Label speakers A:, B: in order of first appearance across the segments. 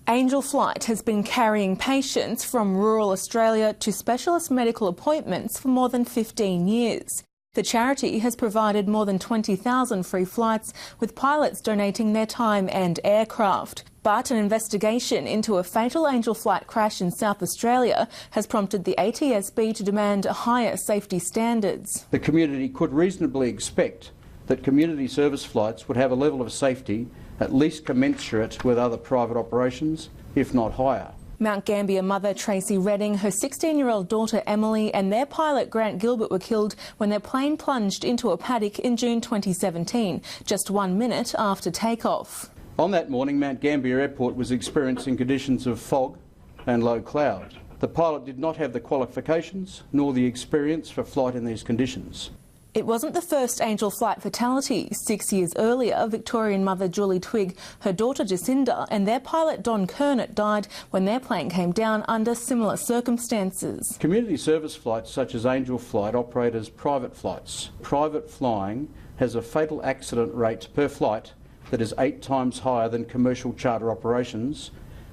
A: Angel Flight has been carrying patients from rural Australia to specialist medical appointments for more than 15 years. The charity has provided more than 20,000 free flights, with pilots donating their time and aircraft. But an investigation into a fatal Angel Flight crash in South Australia has prompted the ATSB to demand higher safety standards.
B: The community could reasonably expect that community service flights would have a level of safety at least commensurate with other private operations, if not higher.
A: Mount Gambier mother Tracy Redding, her 16-year-old daughter Emily and their pilot Grant Gilbert were killed when their plane plunged into a paddock in June 2017, just 1 minute after takeoff.
B: On that morning, Mount Gambier Airport was experiencing conditions of fog and low cloud. The pilot did not have the qualifications nor the experience for flight in these conditions.
A: It wasn't the first Angel Flight fatality. 6 years earlier, Victorian mother Julie Twigg, her daughter Jacinda and their pilot Don Kernet died when their plane came down under similar circumstances.
B: Community service flights such as Angel Flight operate as private flights. Private flying has a fatal accident rate per flight that is 8 times higher than commercial charter operations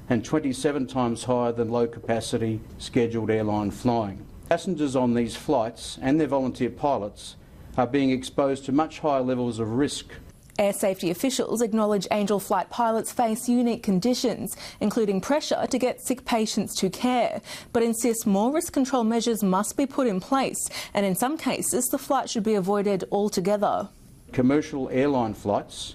B: and 27 times higher than low-capacity scheduled airline flying. Passengers on these flights and their volunteer pilots are being exposed to much higher levels of risk.
A: Air safety officials acknowledge Angel Flight pilots face unique conditions, including pressure to get sick patients to care, but insist more risk control measures must be put in place, and in some cases the flight should be avoided altogether.
B: Commercial airline flights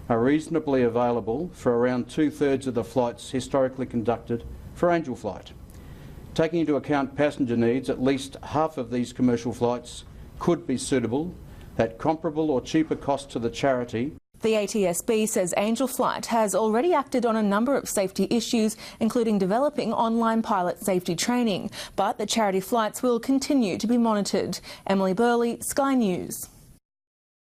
B: are reasonably available for around 2/3 of the flights historically conducted for Angel Flight. Taking into account passenger needs, at least half of these commercial flights could be suitable at comparable or cheaper cost to the charity.
A: The ATSB says Angel Flight has already acted on a number of safety issues, including developing online pilot safety training, but the charity flights will continue to be monitored. Emily Burley, Sky News.